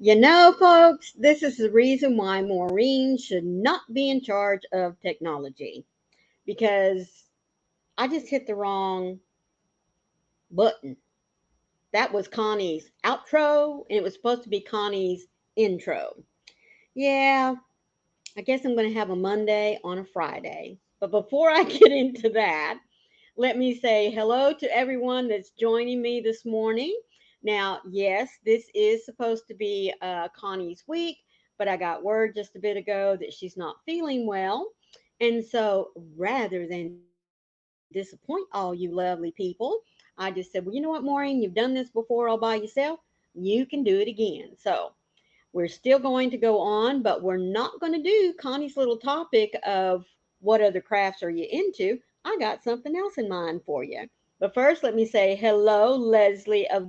Folks, this is the reason why Maureen should not be in charge of technology because I just hit the wrong button. That was Connie's outro, and it was supposed to be Connie's intro. Yeah, I guess I'm going to have a Monday on a Friday. But before I get into that, let me say hello to everyone that's joining me this morning. Now, yes, this is supposed to be Connie's week, but I got word just a bit ago that she's not feeling well. And so rather than disappoint all you lovely people, I just said, well, you know what, Maureen, you've done this before all by yourself. You can do it again. So we're still going to go on, but we're not going to do Connie's little topic of what other crafts are you into. I got something else in mind for you. But first, let me say hello, Leslie of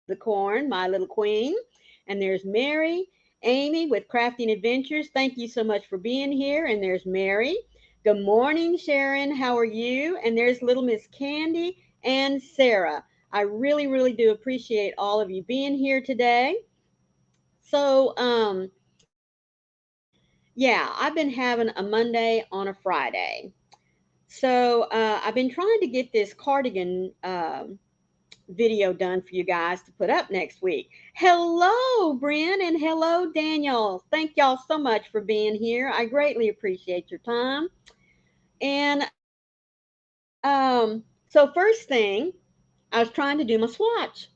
the Corn, my little queen. And there's Mary, Amy with Crafting Adventures. Thank you so much for being here. And there's Mary. Good morning, Sharon. How are you? And there's little Miss Candy and Sarah. I really do appreciate all of you being here today. So, yeah, I've been having a Monday on a Friday. So, I've been trying to get this cardigan video done for you guys to put up next week. Hello, Bryn, and hello, Daniel. Thank y'all so much for being here. I greatly appreciate your time. And so, first thing, I was trying to do my swatch.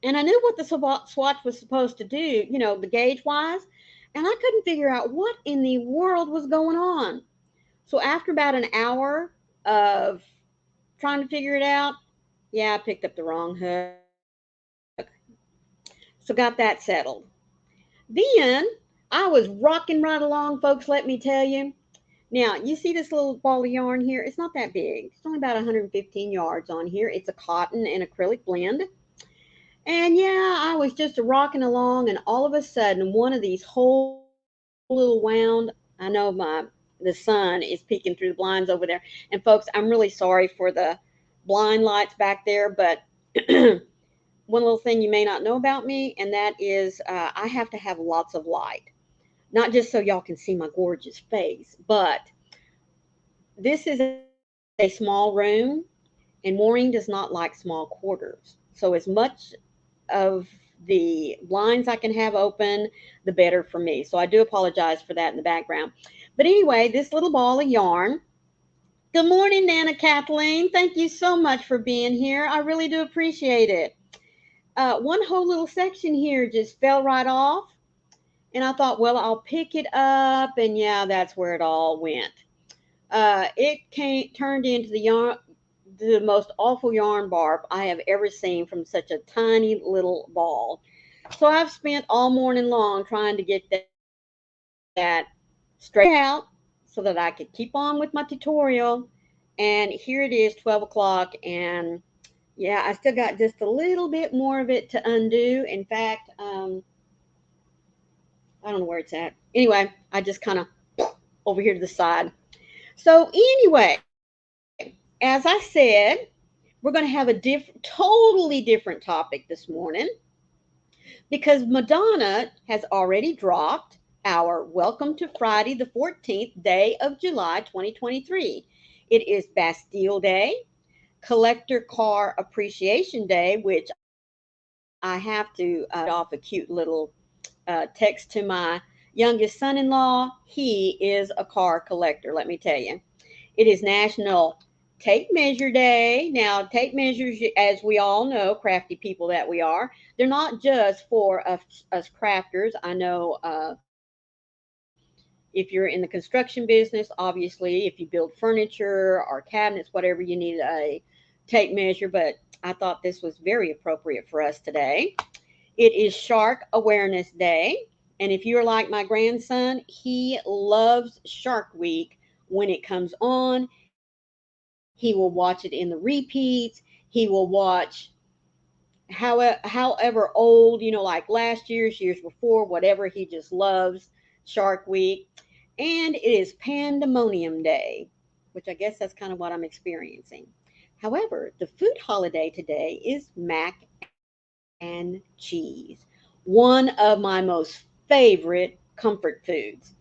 And I knew what the swatch was supposed to do, the gauge wise, and I couldn't figure out what in the world was going on. So after about an hour of trying to figure it out, yeah, I picked up the wrong hook. So got that settled. Then I was rocking right along, folks, let me tell you. Now, you see this little ball of yarn here? It's not that big. It's only about 115 yards on here. It's a cotton and acrylic blend. And yeah, I was just rocking along, and all of a sudden, one of these whole little wound. I know the sun is peeking through the blinds over there. And folks, I'm really sorry for the blind lights back there, but one little thing you may not know about me, and that is I have to have lots of light, not just so y'all can see my gorgeous face, but this is a small room, and Maureen does not like small quarters. So as much of the blinds I can have open, the better for me. So I do apologize for that in the background. But anyway, this little ball of yarn. Good morning, Nana Kathleen. Thank you so much for being here. I really do appreciate it. One whole little section here just fell right off. And I thought, well, I'll pick it up. And yeah, that's where it all went. Turned into the most awful yarn barb I have ever seen from such a tiny little ball. So I've spent all morning long trying to get that straightened out so that I could keep on with my tutorial. And here it is, 12 o'clock, and yeah, I still got just a little bit more of it to undo. In fact, I don't know where it's at. Anyway, I just kind of over here to the side. So anyway, as I said, we're going to have a totally different topic this morning because Madonna has already dropped our Welcome to Friday, the 14th day of July 2023. It is Bastille Day, Collector Car Appreciation Day, which I have to off a cute little text to my youngest son in law. He is a car collector, let me tell you. It is National Tape Measure Day. Now, tape measures, as we all know, crafty people that we are, they're not just for us crafters. I know if you're in the construction business, obviously, if you build furniture or cabinets, whatever, you need a tape measure. But I thought this was very appropriate for us today. It is Shark Awareness Day. And if you're like my grandson, he loves Shark Week when it comes on. He will watch it in the repeats. He will watch however old, like last year's, years before, whatever. He just loves Shark Week. And it is Pandemonium Day, which I guess that's kind of what I'm experiencing. However, the food holiday today is mac and cheese. Why? one of my most favorite comfort foods.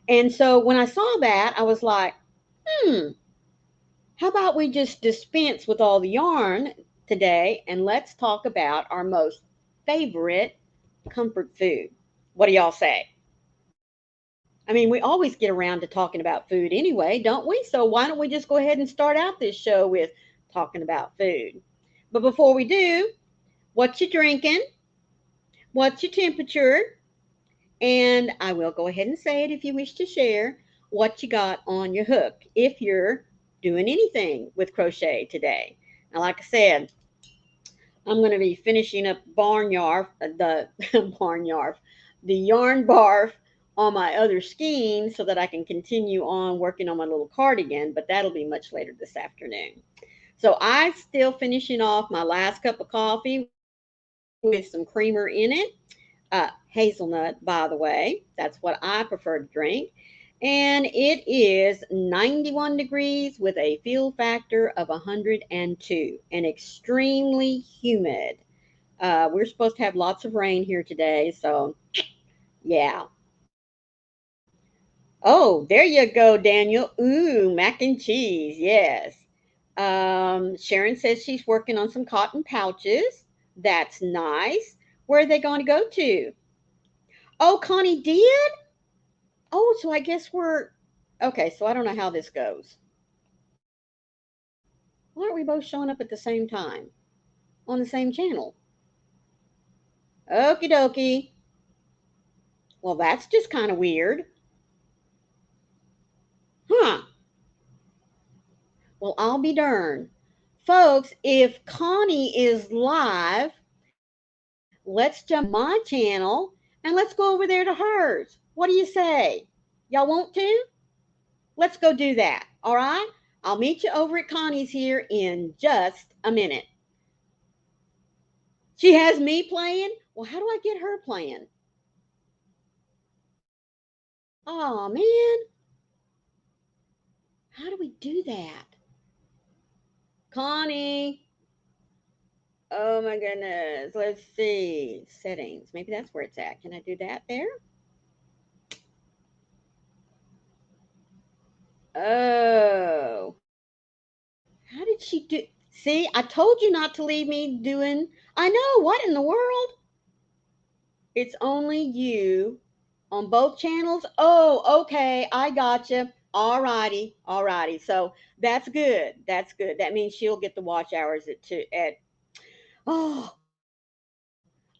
And so when I saw that, I was like, hmm, how about we just dispense with all the yarn today and let's talk about our most favorite comfort food. What do y'all say? I mean, we always get around to talking about food anyway, don't we? So why don't we just go ahead and start out this show with talking about food? But before we do, what you drinking? What's your temperature? And I will go ahead and say it if you wish to share what you got on your hook if you're doing anything with crochet today. Now, like I said, I'm going to be finishing up the barnyard, the yarn barf on my other skein so that I can continue on working on my little cardigan, but that'll be much later this afternoon. So I'm still finishing off my last cup of coffee with some creamer in it. Hazelnut, by the way. That's what I prefer to drink. And it is 91 degrees with a feel factor of 102 and extremely humid. We're supposed to have lots of rain here today, so yeah. Oh, there you go, Daniel. Ooh, mac and cheese. Yes. Sharon says she's working on some cotton pouches. That's nice. Where are they going to go to? Oh, Connie did? Oh, so I guess we're okay. So I don't know how this goes. Why aren't we both showing up at the same time on the same channel? Okie dokie. Well, that's just kind of weird. Huh. Well, I'll be darned. Folks, if Connie is live, let's jump my channel and let's go over there to hers. What do you say? Y'all want to? Let's go do that. All right? I'll meet you over at Connie's here in just a minute. She has me playing? Well, how do I get her playing? Oh, man. How do we do that? Connie. Oh, my goodness. Let's see. Settings. Maybe that's where it's at. Can I do that there? Oh. How did she do? See, I told you not to leave me doing. I know. What in the world? It's only you on both channels. Oh, okay. I gotcha. All righty. All righty. So that's good. That's good. That means she'll get the watch hours at two at oh,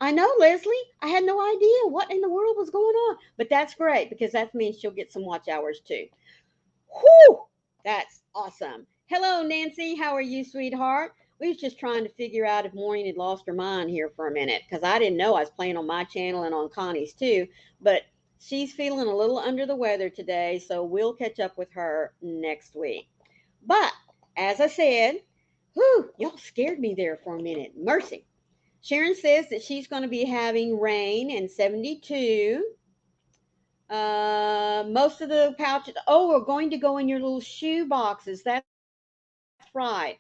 I know, Leslie. I had no idea what in the world was going on. But that's great because that means she'll get some watch hours too. Whew! That's awesome. Hello, Nancy. How are you, sweetheart? We was just trying to figure out if Maureen had lost her mind here for a minute because I didn't know I was playing on my channel and on Connie's too. But she's feeling a little under the weather today, so we'll catch up with her next week. But as I said, whew, y'all scared me there for a minute. Mercy. Sharon says that she's going to be having rain and 72. Most of the pouches. Oh, we're going to go in your little shoe boxes. That's right.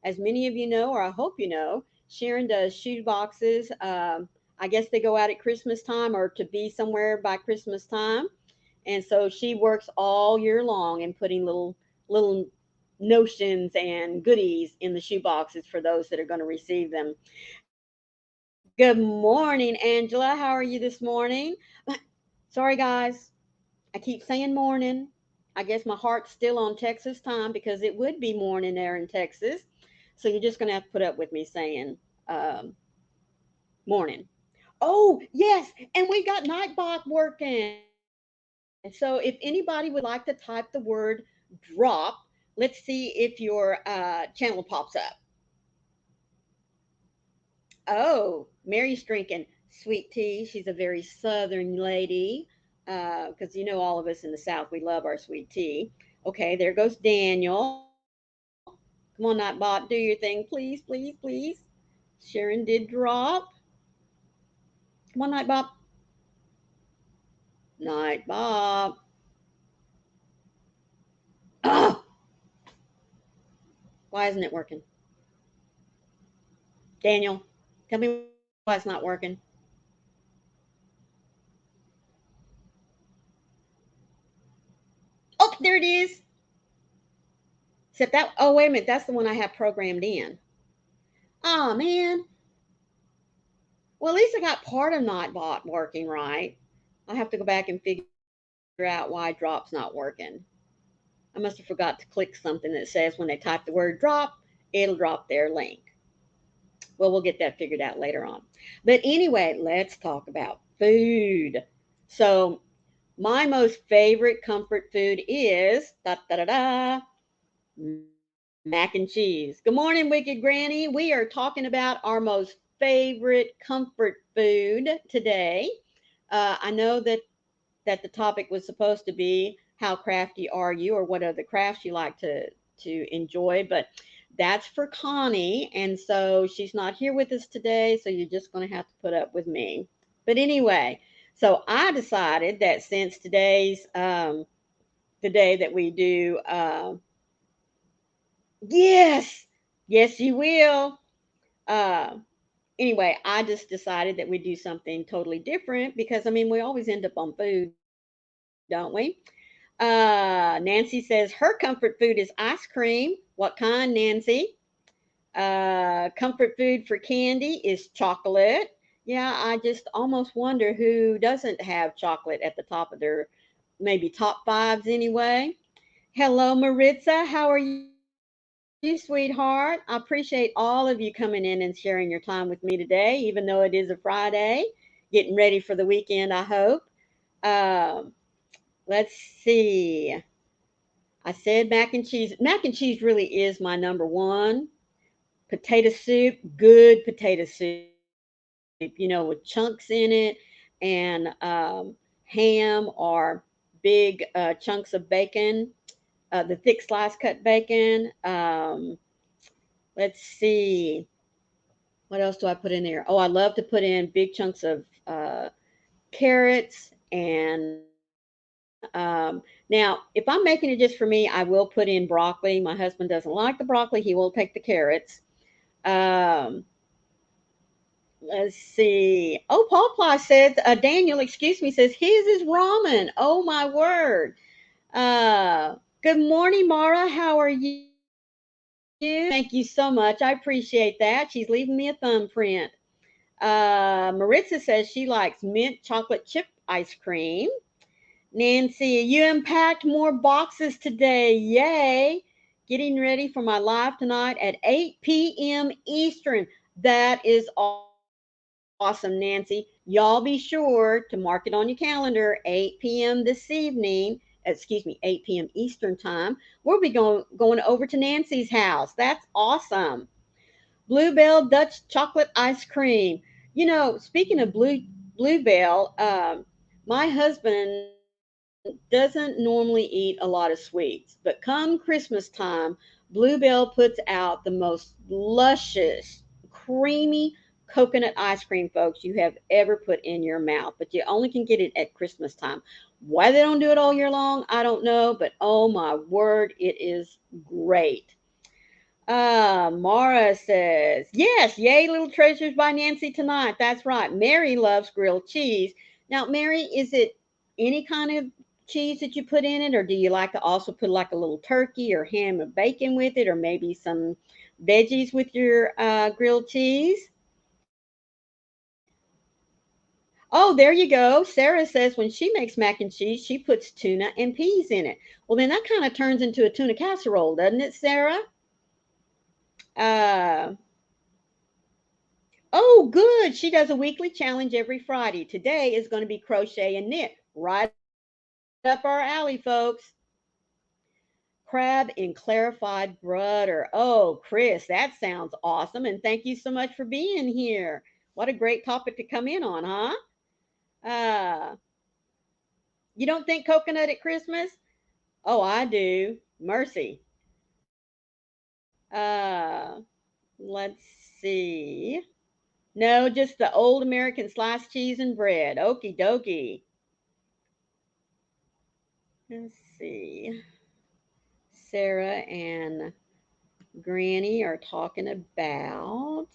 As many of you know, or I hope you know, Sharon does shoe boxes. I guess they go out at Christmas time or to be somewhere by Christmas time, and so she works all year long in putting little notions and goodies in the shoe boxes for those that are going to receive them. Good morning, Angela. How are you this morning? Sorry, guys. I keep saying morning. I guess my heart's still on Texas time because it would be morning there in Texas. So you're just going to have to put up with me saying um, morning. Oh, yes. And we got Nightbot working. And so if anybody would like to type the word drop, let's see if your channel pops up. Oh, Mary's drinking sweet tea. She's a very southern lady because you know all of us in the South, we love our sweet tea. Okay, there goes Daniel. Come on, Nightbot, do your thing, please, please, please. Sharon did drop. Come on, Nightbot. Nightbot. Oh, why isn't it working? Daniel, tell me why it's not working. it is. Except that, oh, wait a minute. That's the one I have programmed in. Oh, man. Well, at least I got part of Nightbot working right. I have to go back and figure out why Drop's not working. I must have forgot to click something that says when they type the word drop, it'll drop their link. Well, we'll get that figured out later on. But anyway, let's talk about food. So, my most favorite comfort food is da da da da mac and cheese. Good morning, Wicked Granny. We are talking about our most favorite comfort food today. I know that the topic was supposed to be how crafty are you, or what other crafts you like to enjoy, but that's for Connie, and so she's not here with us today, so you're just going to have to put up with me. But anyway, so I decided that since today's the day that we do, yes, yes, you will. Uh, anyway, I just decided that we do something totally different because I mean we always end up on food, don't we? Nancy says her comfort food is ice cream. What kind, Nancy? Comfort food for Candy is chocolate. Yeah, I just almost wonder who doesn't have chocolate at the top of their maybe top fives anyway. Hello, Maritza. How are you, sweetheart? I appreciate all of you coming in and sharing your time with me today, even though it is a Friday. Getting ready for the weekend, I hope. Um, let's see. I said mac and cheese. Mac and cheese really is my number one. Potato soup, good potato soup, with chunks in it, and ham or big chunks of bacon, the thick slice cut bacon. Let's see. What else do I put in there? Oh, I love to put in big chunks of carrots and now, if I'm making it just for me, I will put in broccoli. My husband doesn't like the broccoli. He will take the carrots. Um, let's see. Oh, Paul Ply said, Daniel, excuse me, says his is ramen. Oh, my word. Good morning, Mara. How are you? Thank you so much. I appreciate that. She's leaving me a thumbprint. Maritza says she likes mint chocolate chip ice cream. Nancy, you unpacked more boxes today. Yay. Getting ready for my live tonight at 8 p.m. Eastern. That is awesome, Nancy. Y'all be sure to mark it on your calendar, 8 p.m. this evening. Excuse me, 8 p.m. Eastern time. We'll be going over to Nancy's house. That's awesome. Bluebell Dutch chocolate ice cream. Speaking of Bluebell, my husband doesn't normally eat a lot of sweets, but come Christmas time, Bluebell puts out the most luscious, creamy coconut ice cream, folks, you have ever put in your mouth. But you only can get it at Christmas time. Why they don't do it all year long, I don't know, but oh my word, it is great. Mara says, yes, yay, Little Treasures by Nancy tonight. That's right. Mary loves grilled cheese. Now, Mary, is it any kind of cheese that you put in it, or do you like to also put like a little turkey or ham and bacon with it, or maybe some veggies with your grilled cheese? Oh, there you go. Sarah says when she makes mac and cheese, she puts tuna and peas in it. Well, then that kind of turns into a tuna casserole, doesn't it, Sarah? Uh, Oh, good. She does a weekly challenge every Friday. Today is going to be crochet and knit. Right up our alley, folks. Crab in clarified butter. Oh, Chris, that sounds awesome. And thank you so much for being here. What a great topic to come in on, huh? You don't think coconut at Christmas? Oh, I do. Mercy. Uh, let's see. No, just the old American sliced cheese and bread. Okie dokie. Let's see. Sarah and Granny are talking about.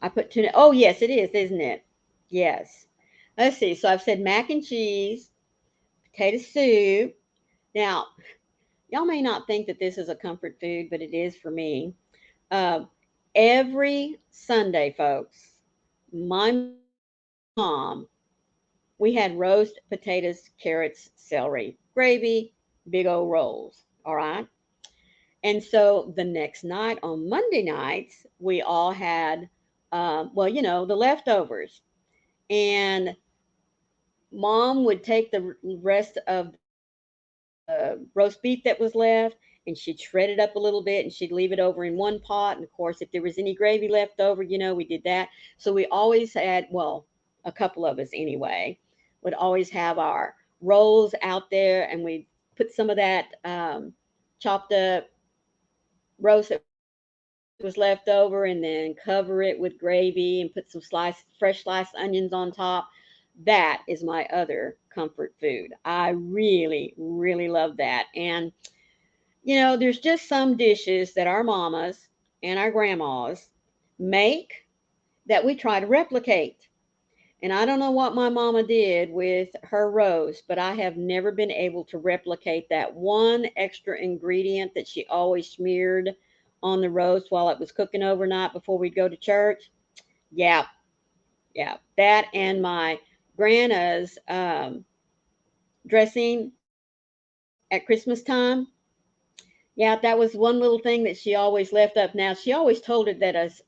I put tuna. Oh, yes, it is, isn't it? Yes. Let's see. So I've said mac and cheese, potato soup. Now, y'all may not think that this is a comfort food, but it is for me. Uh, every Sunday, folks, my mom, we had roast potatoes, carrots, celery, gravy, big old rolls. All right. And so the next night on Monday nights, we all had, well, the leftovers. And mom would take the rest of the roast beef that was left and she'd shred it up a little bit and she'd leave it over in one pot. And of course, if there was any gravy left over, we did that. So we always had, well, a couple of us anyway, would always have our rolls out there and we'd put some of that chopped up roast that was left over and then cover it with gravy and put some fresh sliced onions on top. That is my other comfort food. I really, really love that. And, there's just some dishes that our mamas and our grandmas make that we try to replicate. And I don't know what my mama did with her roast, but I have never been able to replicate that one extra ingredient that she always smeared on the roast while it was cooking overnight before we'd go to church. Yeah, yeah. That and my grandma's dressing at Christmas time. Yeah, that was one little thing that she always left up. Now she always told us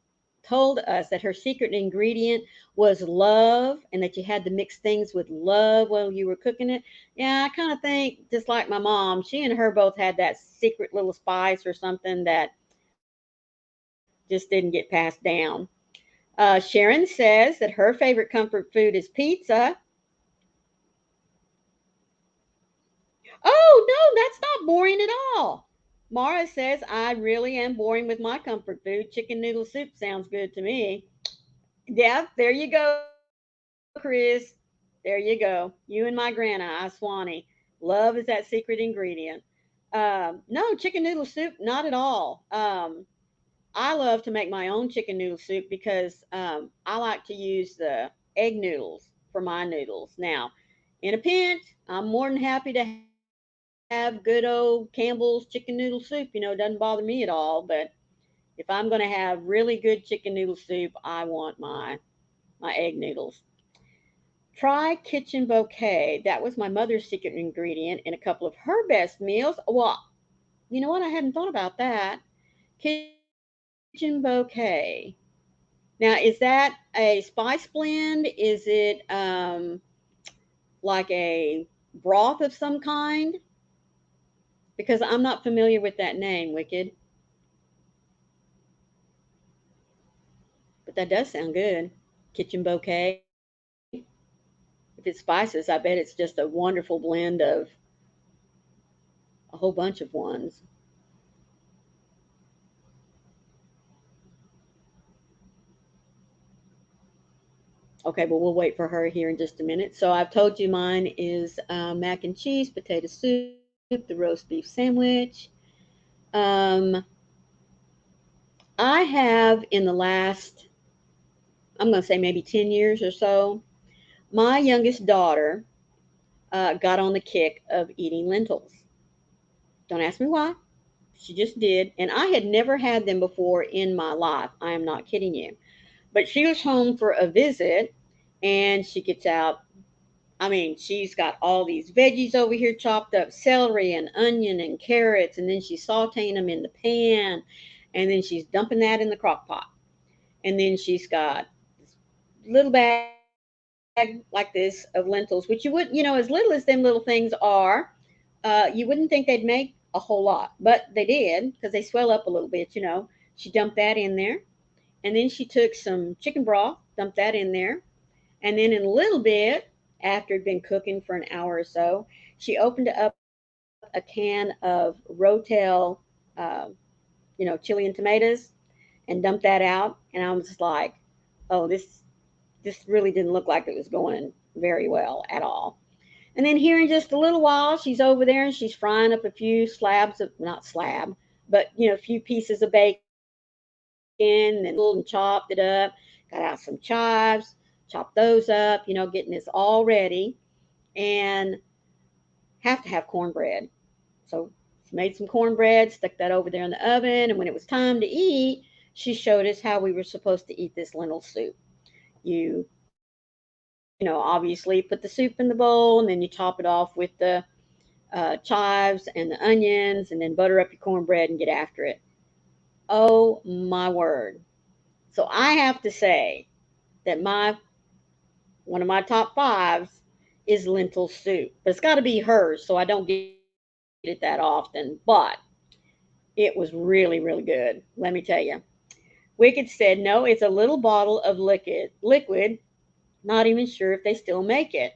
that her secret ingredient was love and that you had to mix things with love while you were cooking it. Yeah, I kind of think just like my mom, she and her both had that secret little spice or something that just didn't get passed down. Sharon says that her favorite comfort food is pizza. Oh, no, that's not boring at all. Mara says, I really am boring with my comfort food. Chicken noodle soup sounds good to me. Yeah, there you go, Chris. There you go. You and my grandma, I Swanee. Love is that secret ingredient. No, chicken noodle soup, not at all. I love to make my own chicken noodle soup because I like to use the egg noodles for my noodles. Now, in a pinch, I'm more than happy to have good old Campbell's chicken noodle soup. It doesn't bother me at all. But if I'm going to have really good chicken noodle soup, I want my egg noodles. Try Kitchen Bouquet. That was my mother's secret ingredient in a couple of her best meals. Well, you know what? I hadn't thought about that. Kitchen Bouquet. Now, is that a spice blend? Is it like a broth of some kind? Because I'm not familiar with that name, Wicked. But that does sound good. Kitchen Bouquet. If it's spices, I bet it's just a wonderful blend of a whole bunch of ones. Okay, but we'll wait for her here in just a minute. So I've told you mine is mac and cheese, potato soup, the roast beef sandwich. Um, I have in the last, I'm going to say maybe 10 years or so, my youngest daughter got on the kick of eating lentils. Don't ask me why. She just did. And I had never had them before in my life. I am not kidding you. But she was home for a visit and she gets out. I mean, she's got all these veggies over here chopped up, celery and onion and carrots, and then she's sauteing them in the pan, and then she's dumping that in the crock pot. And then she's got this little bag like this of lentils, which you would, as little as them little things are, you wouldn't think they'd make a whole lot, but they did because they swell up a little bit. She dumped that in there, and then she took some chicken broth, dumped that in there, and then in a little bit, after it'd been cooking for an hour or so, she opened up a can of Rotel, uh, chili and tomatoes, and dumped that out. And I was just like, oh, this really didn't look like it was going very well at all. And then here in just a little while, she's over there and she's frying up a few slabs of, not slab, but a few pieces of bacon and chopped it up, got out some chives. chop those up, you know, getting this all ready, and have to have cornbread. So made some cornbread, stuck that over there in the oven, and when it was time to eat, she showed us how we were supposed to eat this lentil soup. You know, obviously put the soup in the bowl, and then you top it off with the chives and the onions, and then butter up your cornbread and get after it. Oh my word! So I have to say that my one of my top fives is lentil soup, but it's got to be hers, so I don't get it that often. But it was really, really good. Let me tell you. Wicked said, no, it's a little bottle of liquid. Not even sure if they still make it.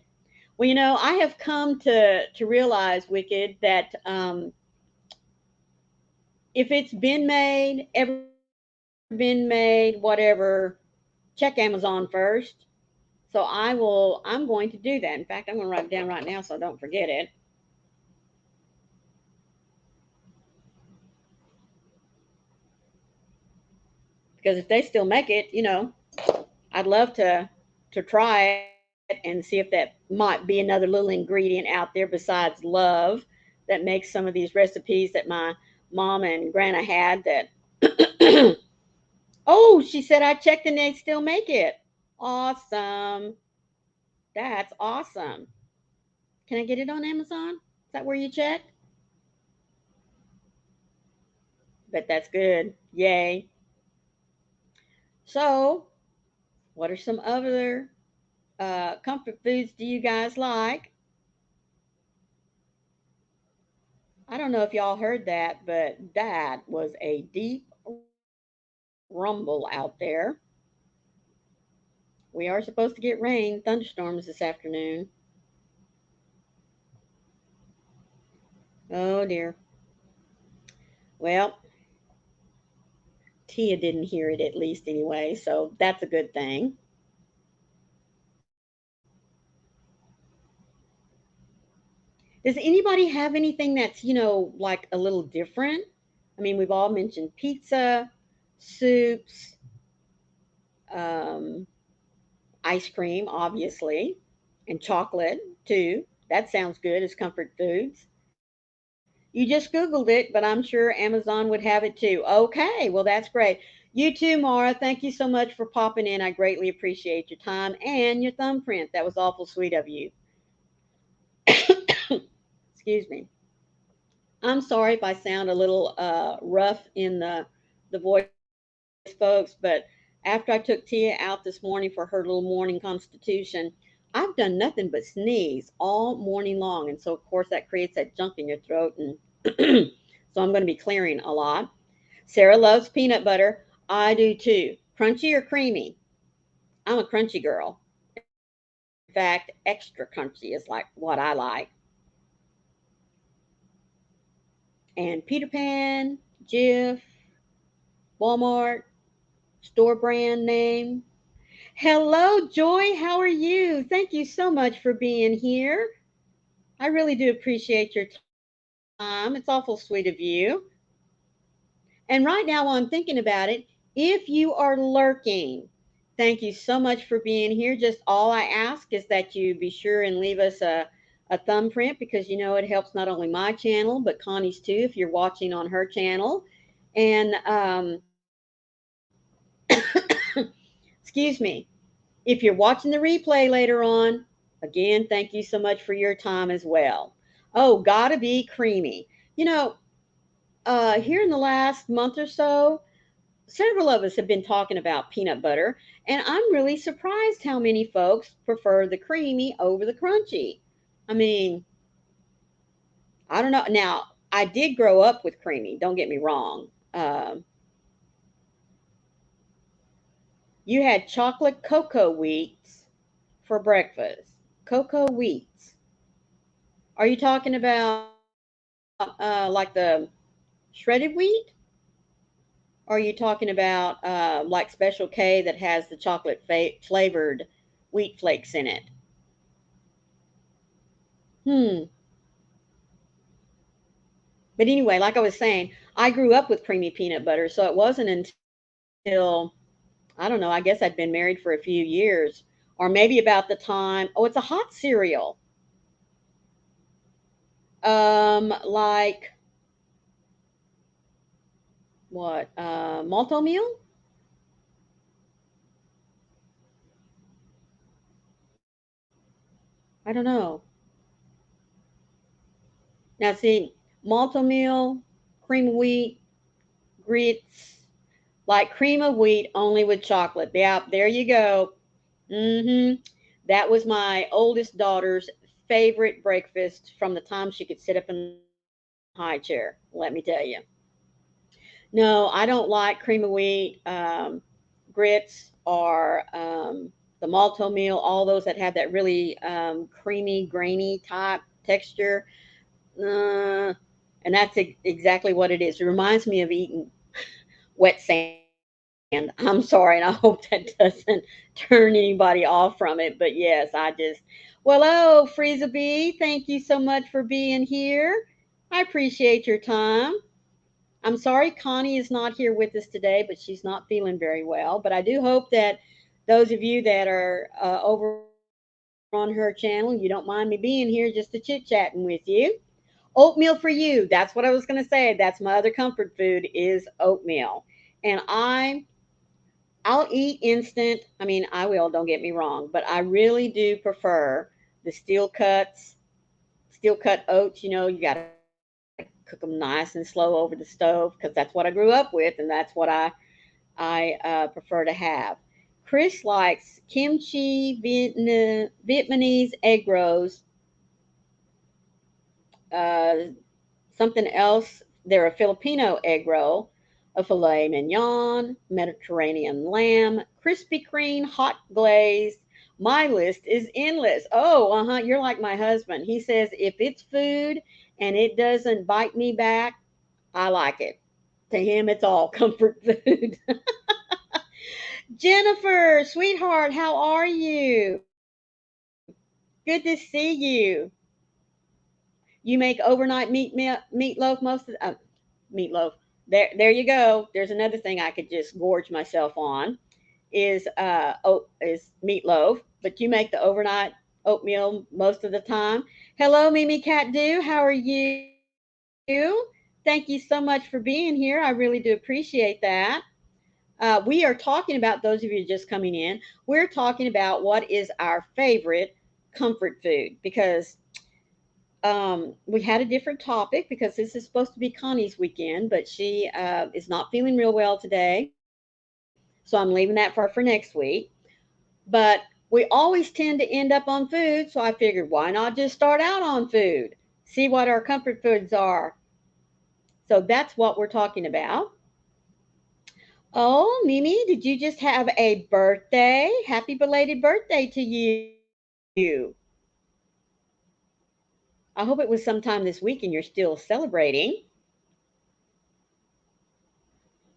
Well, you know, I have come to realize, Wicked, that if it's been made, ever been made, whatever, check Amazon first. So I'm going to do that. In fact, I'm going to write it down right now so I don't forget it. Because if they still make it, you know, I'd love to try it and see if that might be another little ingredient out there besides love that makes some of these recipes that my mom and grandma had that oh, she said I checked and they still make it. Awesome. That's awesome. Can I get it on Amazon? Is that where you checked? Bet that's good. Yay. So, what are some other comfort foods do you guys like? I don't know if y'all heard that, but that was a deep rumble out there. We are supposed to get rain, thunderstorms this afternoon. Oh dear. Well, Tia didn't hear it at least anyway, so that's a good thing. Does anybody have anything that's, you know, like a little different? I mean, we've all mentioned pizza, soups, um, ice cream, obviously, and chocolate too. That sounds good as comfort foods. You just Googled it, but I'm sure Amazon would have it too. Okay, well, that's great. You too, Mara. Thank you so much for popping in. I greatly appreciate your time and your thumbprint. That was awful sweet of you. Excuse me. I'm sorry if I sound a little rough in the voice, folks, but after I took Tia out this morning for her little morning constitution, I've done nothing but sneeze all morning long. And so, of course, that creates that junk in your throat. And so I'm going to be clearing a lot. Sarah loves peanut butter. I do too. Crunchy or creamy? I'm a crunchy girl. In fact, extra crunchy is like what I like. And Peter Pan, Jif, Walmart, store brand name. Hello, Joy. How are you? Thank you so much for being here. I really do appreciate your time. It's awful sweet of you. And right now, while I'm thinking about it, if you are lurking, thank you so much for being here. Just all I ask is that you be sure and leave us a thumbprint because you know it helps not only my channel, but Connie's too, if you're watching on her channel. And excuse me, if you're watching the replay later on, again, thank you so much for your time as well. Oh, gotta be creamy. You know, here in the last month or so, several of us have been talking about peanut butter, and I'm really surprised how many folks prefer the creamy over the crunchy. I mean, I don't know. Now, I did grow up with creamy, don't get me wrong. You had chocolate cocoa wheats for breakfast. Cocoa wheats. Are you talking about like the shredded wheat? Or are you talking about like Special K that has the chocolate flavored wheat flakes in it? Hmm. But anyway, like I was saying, I grew up with creamy peanut butter, so it wasn't until I don't know, I guess I'd been married for a few years or maybe about the time. Oh, it's a hot cereal. Like what? Malto meal? I don't know. Now see, malto meal, cream of wheat, grits, like cream of wheat only with chocolate. Yeah, there you go. Mm-hmm. That was my oldest daughter's favorite breakfast from the time she could sit up in the high chair. Let me tell you. No, I don't like cream of wheat, grits, or the malto meal. All those that have that really creamy, grainy type texture. Uh, and that's exactly what it is. It reminds me of eating wet sand. I'm sorry, and I hope that doesn't turn anybody off from it. But yes, well, oh, Frieza B, thank you so much for being here. I appreciate your time. I'm sorry Connie is not here with us today, but she's not feeling very well. But I do hope that those of you that are over on her channel, you don't mind me being here just to chit chatting with you. Oatmeal for you. That's what I was going to say. That's my other comfort food is oatmeal. And I'll eat instant. I mean, I will, don't get me wrong, but I really do prefer the steel cut oats. You got to cook them nice and slow over the stove because that's what I grew up with, and that's what I prefer to have. Chris likes kimchi, Vietnamese egg rolls, uh, something else. They're a Filipino egg roll, a filet mignon, Mediterranean lamb, Krispy Kreme, hot glazed. My list is endless. Oh, you're like my husband. He says if it's food and it doesn't bite me back, I like it. To him, it's all comfort food. Jennifer, sweetheart, how are you? Good to see you. You make overnight meatloaf most of the meatloaf. There you go. There's another thing I could just gorge myself on is meatloaf, but you make the overnight oatmeal most of the time. Hello, Mimi Cat Do. How are you? Thank you so much for being here. I really do appreciate that. We are talking about those of you just coming in. We're talking about what is our favorite comfort food because we had a different topic because this is supposed to be Connie's weekend, but she is not feeling real well today. So I'm leaving that for next week. But we always tend to end up on food. So I figured, why not just start out on food? See what our comfort foods are. So that's what we're talking about. Oh, Mimi, did you just have a birthday? Happy belated birthday to you. I hope it was sometime this week and you're still celebrating.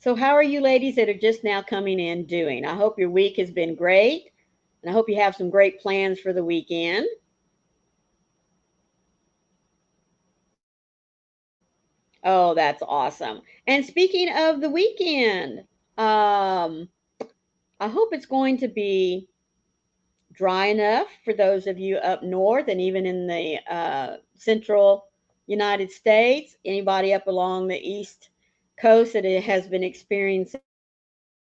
So, how are you ladies that are just now coming in doing? I hope your week has been great, and I hope you have some great plans for the weekend. Oh, that's awesome. And speaking of the weekend, um, I hope it's going to be dry enough for those of you up north and even in the central United States. Anybody up along the east coast that it has been experiencing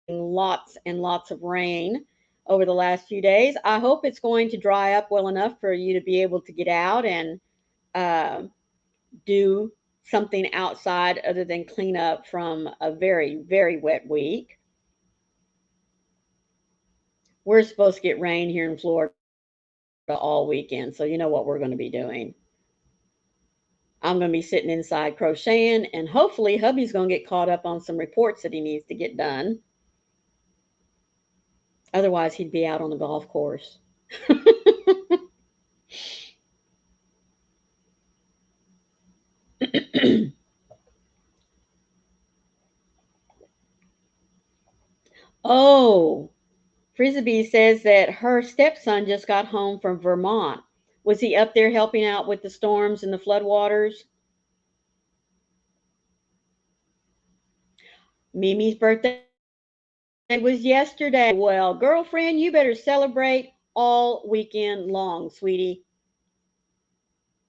lots and lots of rain over the last few days. I hope it's going to dry up well enough for you to be able to get out and uh, do something outside other than clean up from a very, very wet week. We're supposed to get rain here in Florida all weekend, so you know what we're going to be doing. I'm going to be sitting inside crocheting, and hopefully, hubby's going to get caught up on some reports that he needs to get done. Otherwise, he'd be out on the golf course. Oh, Frisbee says that her stepson just got home from Vermont. Was he up there helping out with the storms and the floodwaters? Mimi's birthday was yesterday. Well, girlfriend, you better celebrate all weekend long, sweetie.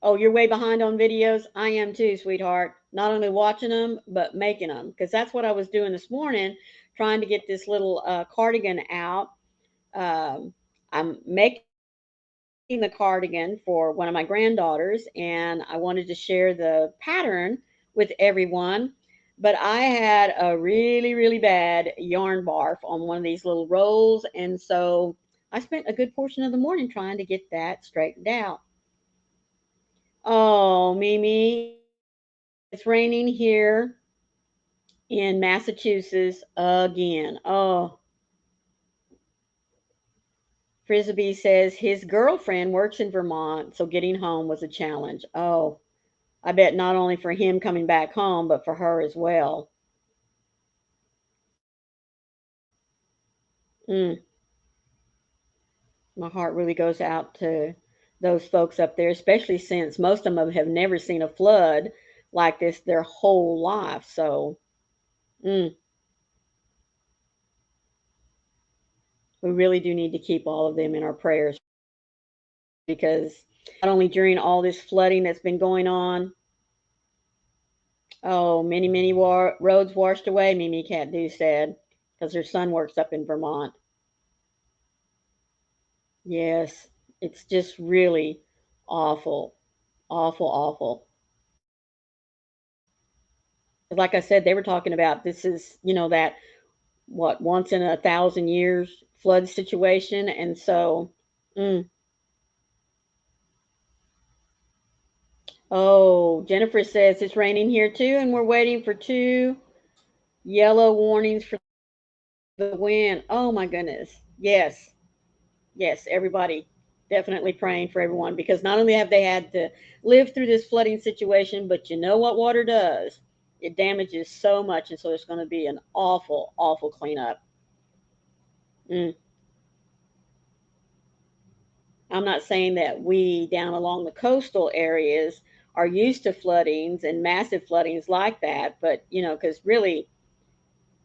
Oh, you're way behind on videos? I am too, sweetheart. Not only watching them, but making them. Because that's what I was doing this morning, trying to get this little cardigan out. I'm making the cardigan for one of my granddaughters, and I wanted to share the pattern with everyone. But I had a really, really bad yarn barf on one of these little rolls, and so I spent a good portion of the morning trying to get that straightened out. Oh, Mimi, it's raining here in Massachusetts again. Oh, Frisbee says his girlfriend works in Vermont, so getting home was a challenge. Oh, I bet not only for him coming back home, but for her as well. Mm, my heart really goes out to those folks up there, especially since most of them have never seen a flood like this their whole life. So, mm, we really do need to keep all of them in our prayers because not only during all this flooding that's been going on, oh, many, many roads washed away, Mimi Cat Do said, because her son works up in Vermont. Yes, it's just really awful, awful, awful. Like I said, they were talking about this is, that what, once in 1,000 years flood situation. And so, mm, oh, Jennifer says it's raining here too, and we're waiting for two yellow warnings for the wind. Oh my goodness. Yes. Yes, everybody definitely praying for everyone because not only have they had to live through this flooding situation, but you know what water does? It damages so much, and so there's going to be an awful, awful cleanup. Mm. I'm not saying that we down along the coastal areas are used to floodings and massive floodings like that, but because really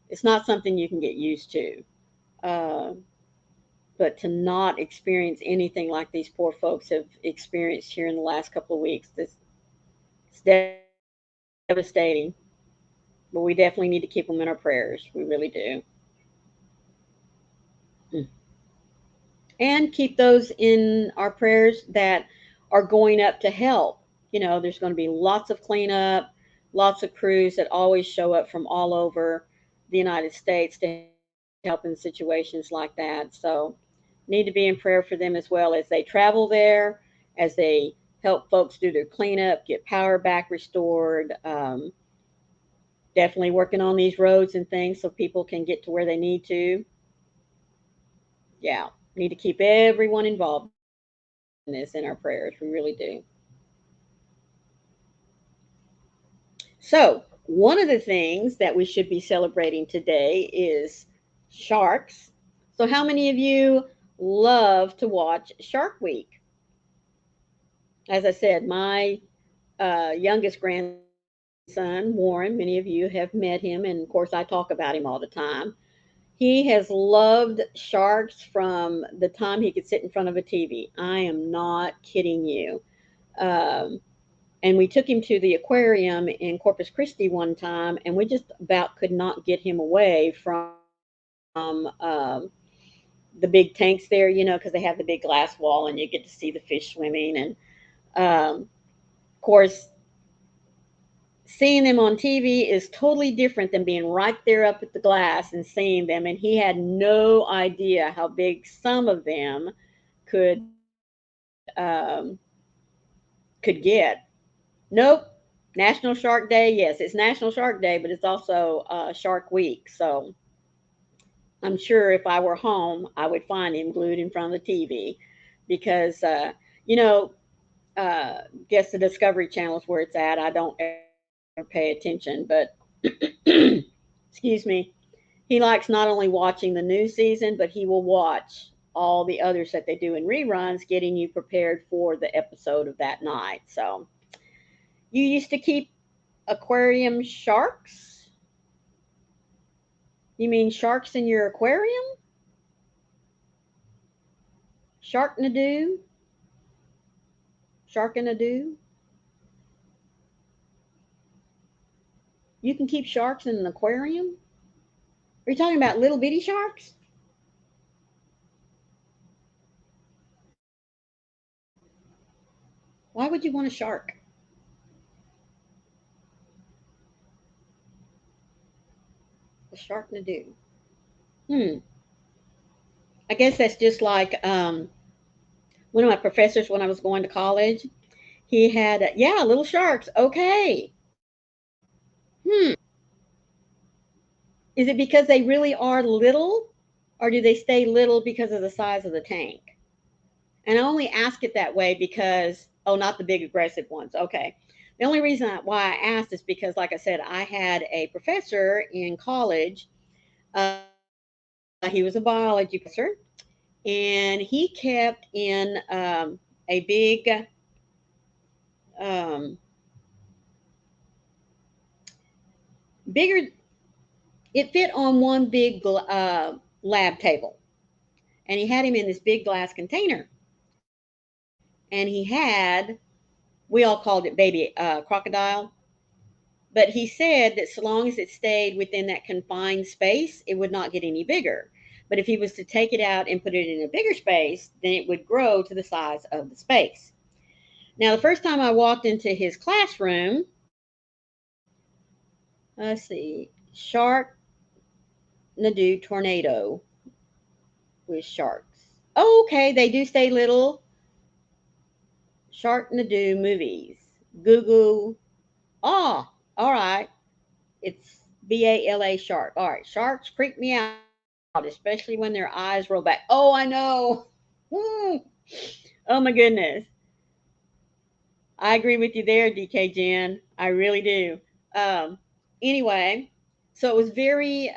it's not something you can get used to. Uh, but to not experience anything like these poor folks have experienced here in the last couple of weeks, it's devastating. But we definitely need to keep them in our prayers. We really do. Mm. And keep those in our prayers that are going up to help. There's going to be lots of cleanup, lots of crews that always show up from all over the United States to help in situations like that. So, need to be in prayer for them as well as they travel there, as they help folks do their cleanup, get power back restored. Definitely working on these roads and things so people can get to where they need to. Yeah, need to keep everyone involved in this in our prayers. We really do. So, one of the things that we should be celebrating today is sharks. So, how many of you love to watch Shark Week? As I said, my youngest grandson, Warren, many of you have met him, and of course, I talk about him all the time. He has loved sharks from the time he could sit in front of a TV. I am not kidding you. Um, and we took him to the aquarium in Corpus Christi one time, and we just about could not get him away from the big tanks there, because they have the big glass wall and you get to see the fish swimming. And of course, seeing them on TV is totally different than being right there up at the glass and seeing them. And he had no idea how big some of them could um, could get. Nope. National Shark Day. Yes, it's National Shark Day, but it's also Shark Week. So I'm sure if I were home, I would find him glued in front of the TV because, you know, guess the Discovery Channel is where it's at. I don't ever pay attention, but excuse me. He likes not only watching the new season, but he will watch all the others that they do in reruns, getting you prepared for the episode of that night. So, you used to keep aquarium sharks? You mean sharks in your aquarium? Sharknado? Sharknado? You can keep sharks in an aquarium? Are you talking about little bitty sharks? Why would you want a shark? A Sharknado. Hmm. I guess that's just like one of my professors when I was going to college. He had, yeah, little sharks. Okay. Hmm. Is it because they really are little, or do they stay little because of the size of the tank? And I only ask it that way because, oh, not the big aggressive ones. Okay. The only reason why I asked is because, like I said, I had a professor in college. He was a biology professor, and he kept in a big um, bigger. It fit on one big lab table, and he had him in this big glass container, and he had. We all called it baby crocodile, but he said that so long as it stayed within that confined space, it would not get any bigger. But if he was to take it out and put it in a bigger space, then it would grow to the size of the space. Now, the first time I walked into his classroom, let's see, shark Nadu tornado with sharks. Oh, okay, they do stay little. Shark Nadu movies. Google. Oh, all right. It's BALA shark. All right, sharks freak me out, especially when their eyes roll back. Oh, I know. Oh my goodness. I agree with you there, DK Jen. I really do. Um, anyway, so it was very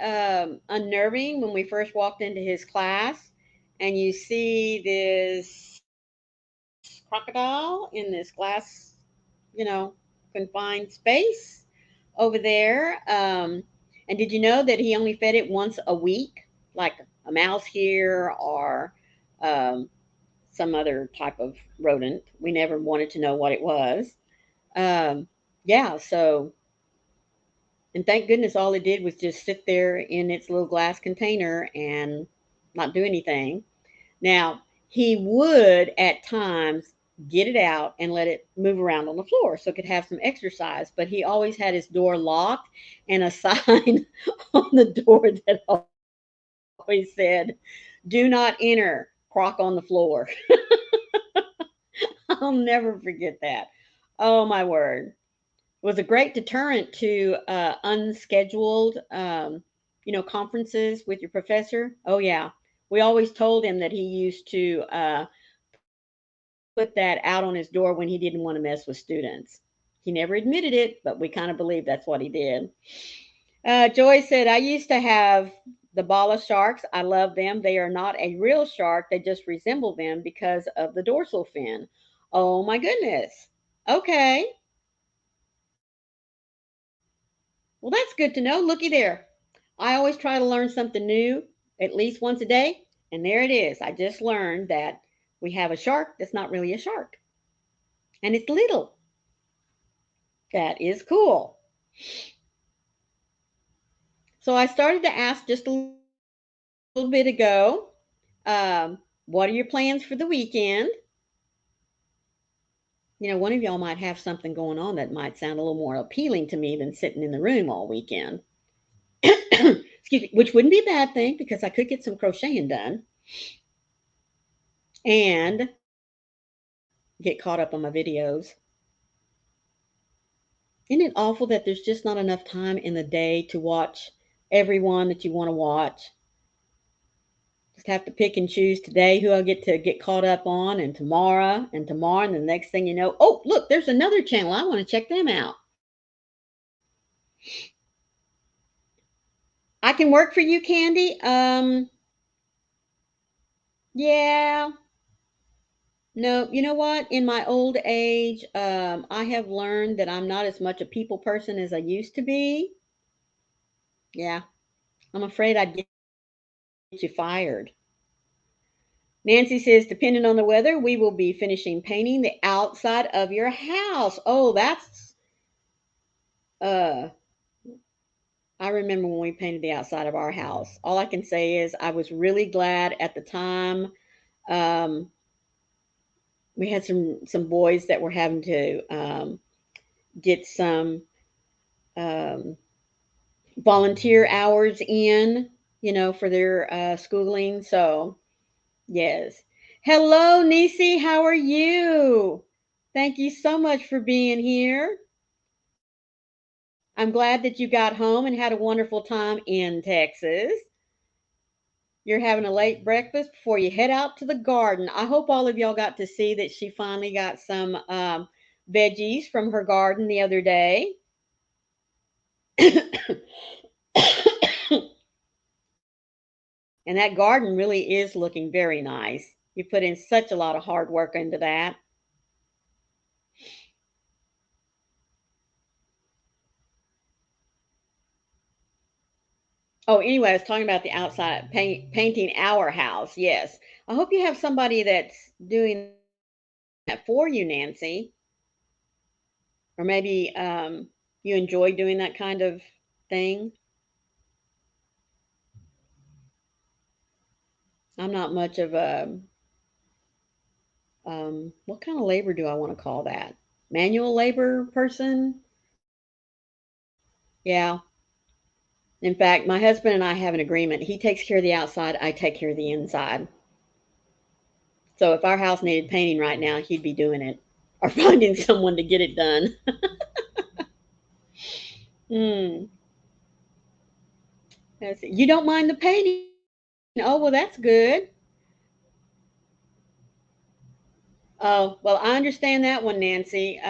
unnerving when we first walked into his class, and you see this crocodile in this glass, you know, confined space over there. And did you know that he only fed it once a week, like a mouse here or um, some other type of rodent? We never wanted to know what it was. Um, yeah, so, and thank goodness all it did was just sit there in its little glass container and not do anything. Now, he would at times get it out and let it move around on the floor so it could have some exercise, but he always had his door locked and a sign on the door that always said, "Do not enter, crock on the floor." I'll never forget that. Oh, my word. Was a great deterrent to unscheduled, conferences with your professor. Oh yeah, we always told him that he used to put that out on his door when he didn't want to mess with students. He never admitted it, but we kind of believe that's what he did. Joy said, "I used to have the bala sharks. I love them. They are not a real shark. They just resemble them because of the dorsal fin." Oh my goodness. Okay. Well, that's good to know. Looky there. I always try to learn something new at least once a day. And there it is. I just learned that we have a shark that's not really a shark. And it's little. That is cool. So I started to ask just a little bit ago, what are your plans for the weekend? One of y'all might have something going on that might sound a little more appealing to me than sitting in the room all weekend. Excuse me, which wouldn't be a bad thing because I could get some crocheting done and get caught up on my videos. Isn't it awful that there's just not enough time in the day to watch everyone that you want to watch? Just have to pick and choose today who I get to get caught up on, and tomorrow, and the next thing you know, oh, look, there's another channel. I want to check them out. I can work for you, Candy. Yeah. No, you know what? In my old age, I have learned that I'm not as much a people person as I used to be. Yeah, I'm afraid I'd get you fired. Nancy says, depending on the weather, we will be finishing painting the outside of your house. Oh, that's uh I remember when we painted the outside of our house. All I can say is I was really glad at the time. Um, we had some boys that were having to get some um, volunteer hours in, for their schooling. So yes. Hello, Nisi. How are you? Thank you so much for being here. I'm glad that you got home and had a wonderful time in Texas. You're having a late breakfast before you head out to the garden. I hope all of y'all got to see that she finally got some veggies from her garden the other day. And that garden really is looking very nice. You put in such a lot of hard work into that. Oh, anyway, I was talking about the outside painting our house. Yes. I hope you have somebody that's doing that for you, Nancy. Or maybe you enjoy doing that kind of thing. I'm not much of a, what kind of labor do I want to call that? Manual labor person? Yeah. In fact, my husband and I have an agreement. He takes care of the outside, I take care of the inside. So if our house needed painting right now, he'd be doing it or finding someone to get it done. Hmm. You don't mind the painting? Oh, well, that's good. Oh, well, I understand that one, Nancy.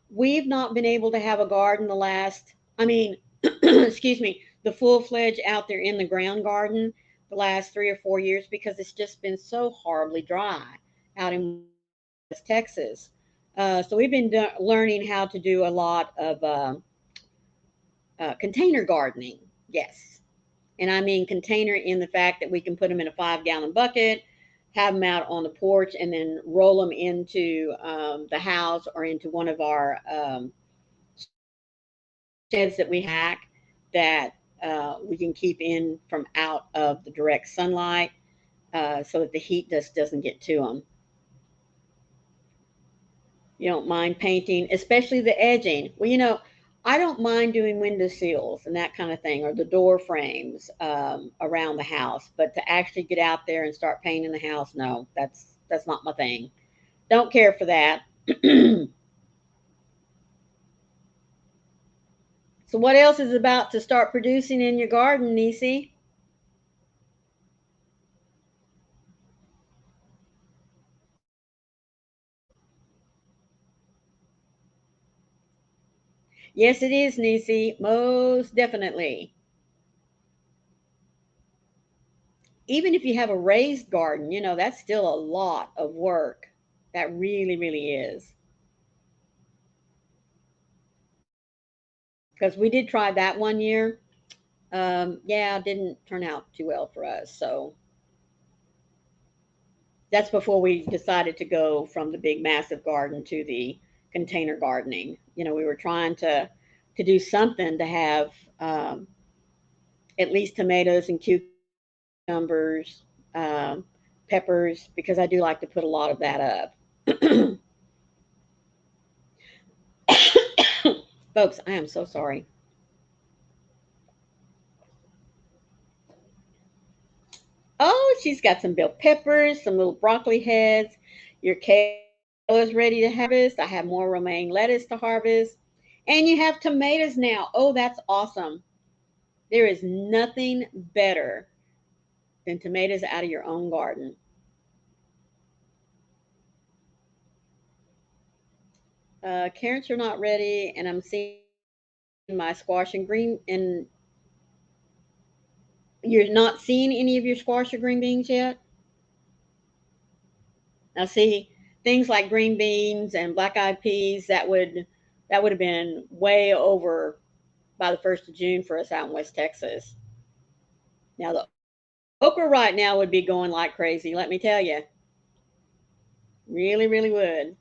We've not been able to have a garden I mean, excuse me, the full fledged out there in the ground garden the last 3 or 4 years because it's just been so horribly dry out in West Texas. So we've been learning how to do a lot of container gardening. Yes. And I mean container in the fact that we can put them in a 5 gallon bucket, have them out on the porch, and then roll them into the house or into one of our sheds that we hack that we can keep in from out of the direct sunlight so that the heat just doesn't get to them. You don't mind painting, especially the edging. Well, I don't mind doing window sills and that kind of thing, or the door frames around the house. But to actually get out there and start painting the house, no, that's not my thing. Don't care for that. So, what else is about to start producing in your garden, Nisi? Yes, it is, Nisi. Most definitely. Even if you have a raised garden, that's still a lot of work. That really, really is. Because we did try that one year. Yeah, it didn't turn out too well for us. So that's before we decided to go from the big, massive garden to the container gardening. We were trying to do something to have at least tomatoes and cucumbers, um, peppers, because I do like to put a lot of that up. Folks, I am so sorry. Oh, she's got some bell peppers, some little broccoli heads. Your kale is ready to harvest. I have more romaine lettuce to harvest. And you have tomatoes now. Oh, that's awesome. There is nothing better than tomatoes out of your own garden. Carrots are not ready, and I'm seeing my squash and green. And you're not seeing any of your squash or green beans yet? Now, see, things like green beans and black eyed peas, that would have been way over by the 1st of June for us out in West Texas. Now, the Okra right now would be going like crazy, let me tell you. Really, really would.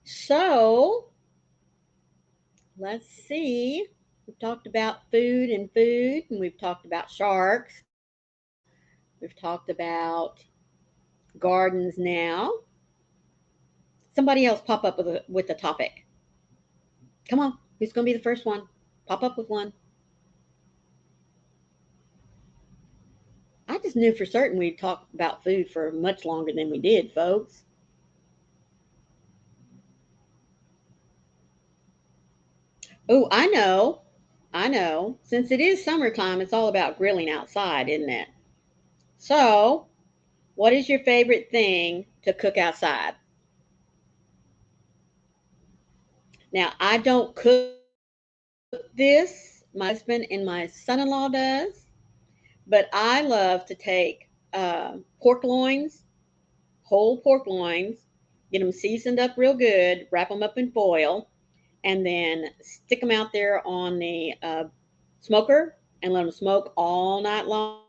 So, let's see. We've talked about food, and we've talked about sharks. We've talked about gardens now. Somebody else pop up with a topic. Come on, who's going to be the first one? Pop up with one. I just knew for certain we'd talk about food for much longer than we did, folks. Oh, I know. I know. Since it is summertime, it's all about grilling outside, isn't it? So, what is your favorite thing to cook outside? Now, I don't cook this. My husband and my son-in-law does, but I love to take pork loins, whole pork loins, get them seasoned up real good, wrap them up in foil, and then stick them out there on the smoker and let them smoke all night long.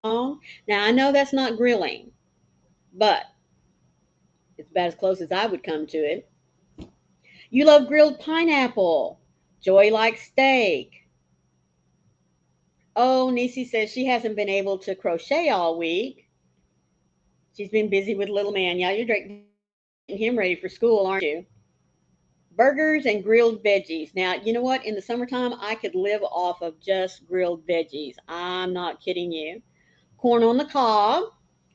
Now, I know that's not grilling, but it's about as close as I would come to it. You love grilled pineapple. Joy likes steak. Oh, Nisi says she hasn't been able to crochet all week. She's been busy with little man. Yeah, you're getting him ready for school, aren't you? Burgers and grilled veggies. Now, you know what? In the summertime, I could live off of just grilled veggies. I'm not kidding you. Corn on the cob.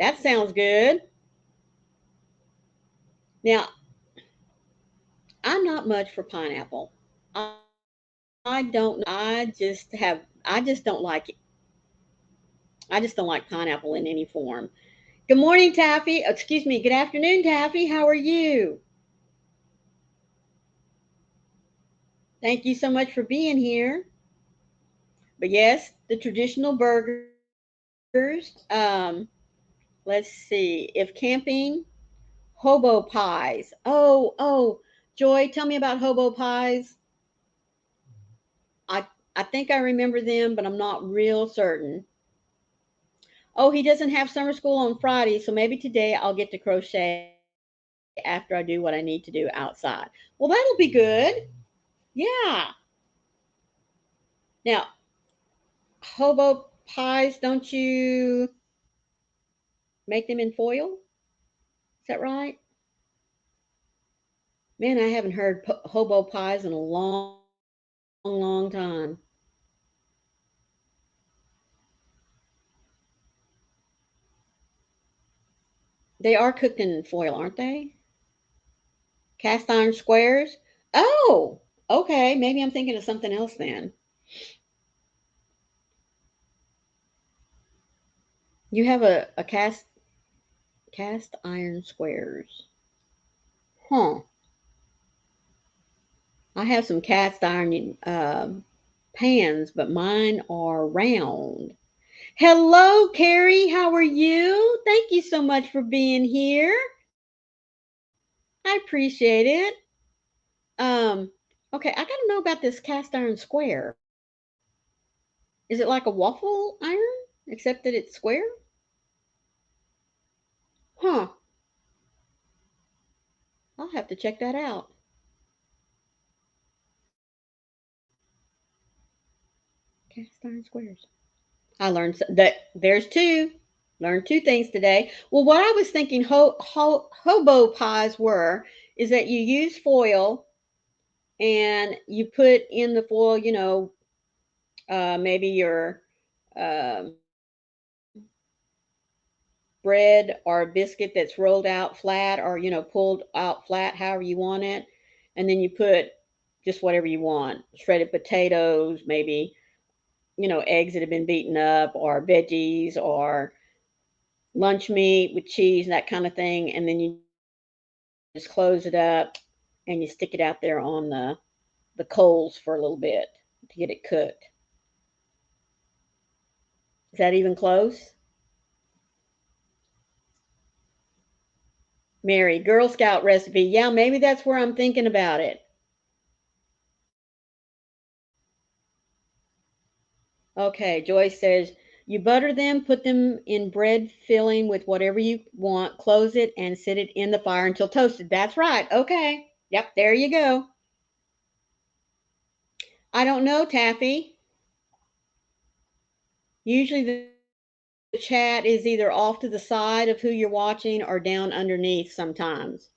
That sounds good. Now, I'm not much for pineapple. I don't. I just don't like it. I just don't like pineapple in any form. Good morning, Taffy. Excuse me. Good afternoon, Taffy. How are you? Thank you so much for being here. But yes, the traditional burgers. Let's see. If camping, hobo pies. Oh, Joy, tell me about hobo pies. I I think I remember them, but I'm not real certain. Oh, he doesn't have summer school on Friday, so maybe today I'll get to crochet after I do what I need to do outside. Well, that'll be good. Yeah. Now, hobo pies, don't you make them in foil? Is that right? Man, I haven't heard hobo pies in a long time. They are cooked in foil, aren't they? Cast iron squares? Oh, okay. Maybe I'm thinking of something else then. You have a cast iron squares. Huh. I have some cast iron pans, but mine are round. Hello, Carrie. How are you? Thank you so much for being here. I appreciate it. Um, okay, I gotta know about this cast iron square. Is it like a waffle iron, except that it's square? Huh. I'll have to check that out. Cast iron squares. I learned that there's two. Learned two things today. Well, what I was thinking hobo pies were is that you use foil and you put in the foil, maybe your um, bread or biscuit that's rolled out flat or, pulled out flat, however you want it. And then you put just whatever you want shredded potatoes, maybe, eggs that have been beaten up, or veggies, or lunch meat with cheese, that kind of thing. And then you just close it up and you stick it out there on the coals for a little bit to get it cooked. Is that even close? Mary, Girl Scout recipe. Yeah, maybe that's where I'm thinking about it. Okay, Joyce says, you butter them, put them in bread filling with whatever you want, close it, and set it in the fire until toasted. That's right. Okay. Yep, there you go. I don't know, Taffy. Usually the chat is either off to the side of who you're watching or down underneath sometimes.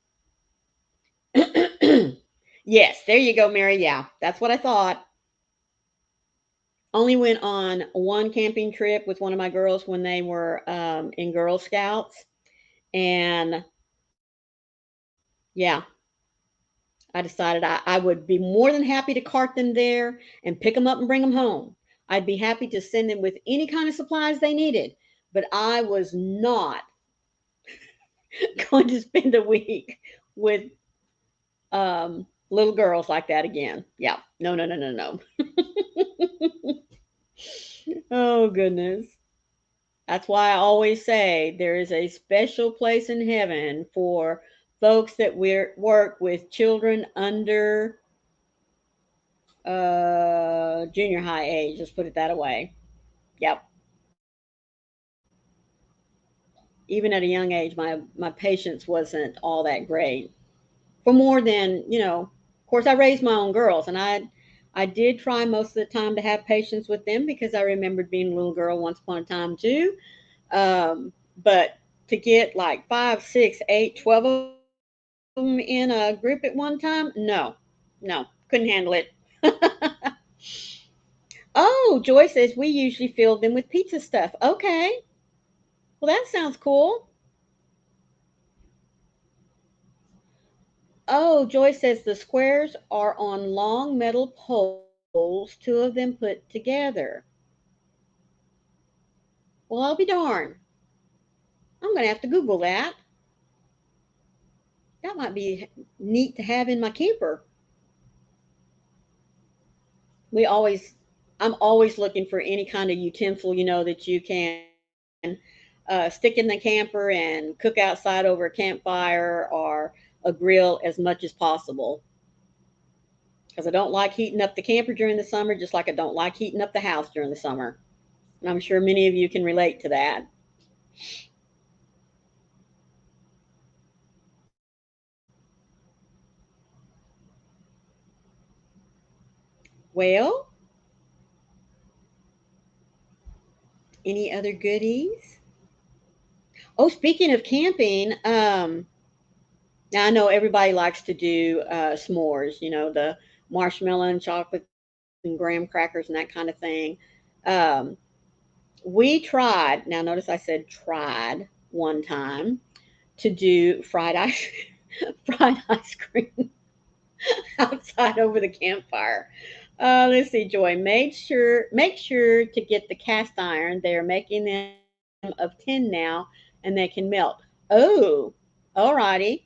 Yes, there you go, Mary. Yeah, that's what I thought. Only went on one camping trip with one of my girls when they were in Girl Scouts. And yeah, I decided I would be more than happy to cart them there and pick them up and bring them home. I'd be happy to send them with any kind of supplies they needed, but I was not going to spend a week with little girls like that again. Yeah, no, no, no, no, no. Oh, goodness. That's why I always say there is a special place in heaven for folks that work with children under junior high age. Let's put it that way. Yep. Even at a young age, my patience wasn't all that great. For more than of course, I raised my own girls, and I did try most of the time to have patience with them because I remembered being a little girl once upon a time too. But to get like 5, 6, 8, 12 of them in a group at one time, no, no, couldn't handle it. Oh, Joy says we usually fill them with pizza stuff. Okay, well that sounds cool. Oh, Joy says the squares are on long metal poles, two of them put together. Well, I'll be darned. I'm going to have to Google that. That might be neat to have in my camper. We always, I'm always looking for any kind of utensil, that you can stick in the camper and cook outside over a campfire or a grill as much as possible. Because I don't like heating up the camper during the summer, just like I don't like heating up the house during the summer. And I'm sure many of you can relate to that. Well, any other goodies? Oh, speaking of camping, now I know everybody likes to do s'mores, the marshmallow and chocolate and graham crackers and that kind of thing. Um, we tried, now notice I said tried one time to do fried ice fried ice cream outside over the campfire. Let's see, Joy. Make sure to get the cast iron. They are making them of tin now, and they can melt. Oh, alrighty.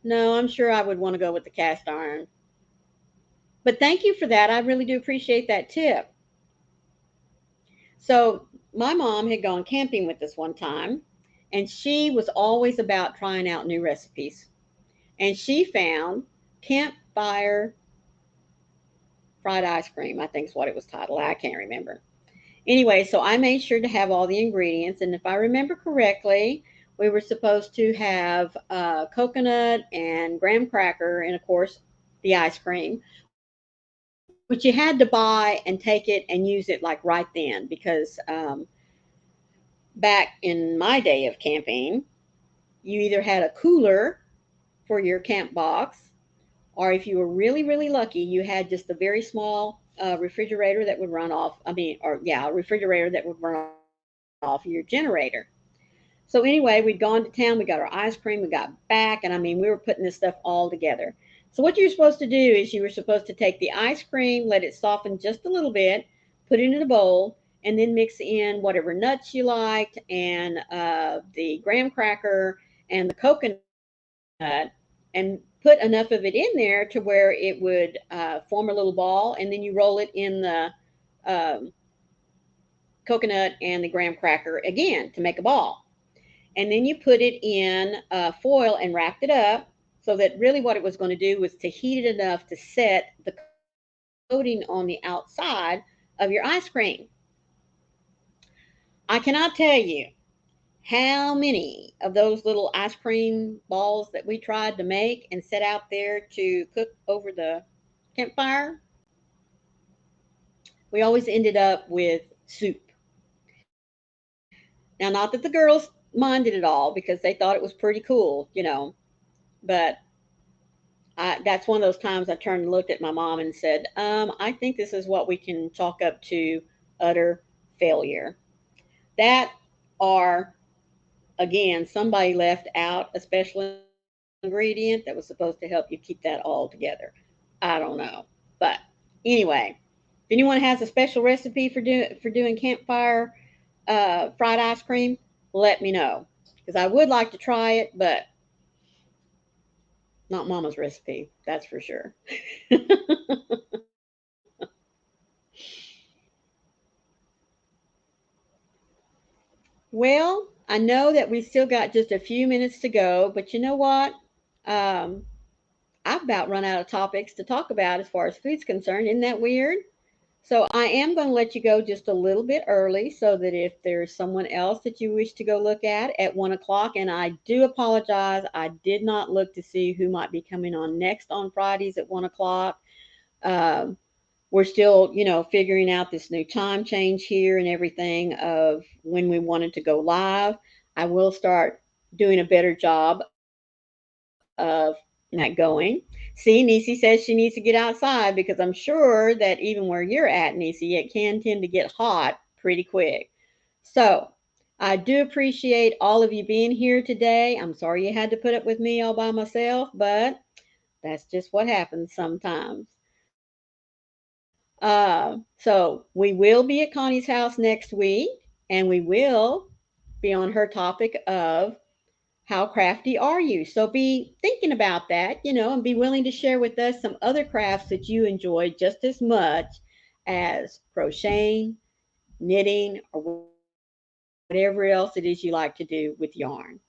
No, I'm sure I would want to go with the cast iron. But thank you for that. I really do appreciate that tip. So my mom had gone camping with us one time, and she was always about trying out new recipes. And she found campfire fried ice cream, I think is what it was titled. I can't remember. Anyway, so I made sure to have all the ingredients. And if I remember correctly, we were supposed to have coconut and graham cracker, and of course, the ice cream, which you had to buy and take it and use it like right then because back in my day of camping, you either had a cooler for your camp box, or if you were really, really lucky, you had just a very small refrigerator that would run off. I mean, or yeah, a refrigerator that would run off your generator. So anyway, we'd gone to town, we got our ice cream, we got back, and I mean, we were putting this stuff all together. So what you're supposed to do is you were supposed to take the ice cream, let it soften just a little bit, put it in a bowl, and then mix in whatever nuts you liked, and the graham cracker and the coconut, and put enough of it in there to where it would form a little ball, and then you roll it in the um, coconut and the graham cracker again to make a ball. And then you put it in foil and wrapped it up so that really what it was going to do was to heat it enough to set the coating on the outside of your ice cream. I cannot tell you how many of those little ice cream balls that we tried to make and set out there to cook over the campfire, we always ended up with soup. Now, not that the girls minded it all because they thought it was pretty cool, but that's one of those times I turned and looked at my mom and said, I think this is what we can chalk up to utter failure. That, or again, somebody left out a special ingredient that was supposed to help you keep that all together. I don't know. But anyway, if anyone has a special recipe for doing campfire fried ice cream, let me know because I would like to try it, but not Mama's recipe, that's for sure. Well, I know that we still got just a few minutes to go, but you know what? Um, I've about run out of topics to talk about as far as food's concerned. Isn't that weird? So I am going to let you go just a little bit early so that if there's someone else that you wish to go look at 1 o'clock, and I do apologize, I did not look to see who might be coming on next on Fridays at 1 o'clock. Um, we're still, figuring out this new time change here and everything of when we wanted to go live. I will start doing a better job of that going. See, Nisi says she needs to get outside because I'm sure that even where you're at, Nisi, it can tend to get hot pretty quick. So I do appreciate all of you being here today. I'm sorry you had to put up with me all by myself, but that's just what happens sometimes. So we will be at Connie's house next week, and we will be on her topic of how crafty are you. So be thinking about that, and be willing to share with us some other crafts that you enjoy just as much as crocheting, knitting, or whatever else it is you like to do with yarn.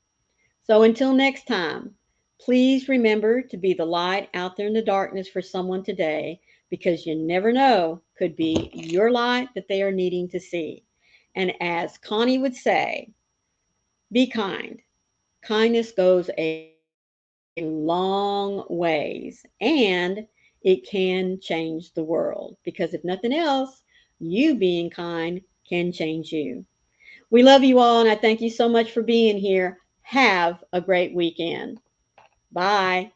So until next time, please remember to be the light out there in the darkness for someone today because you never know, could be your light that they are needing to see. And as Connie would say, be kind. Kindness goes a long ways and it can change the world because if nothing else, you being kind can change you. We love you all and I thank you so much for being here. Have a great weekend. Bye.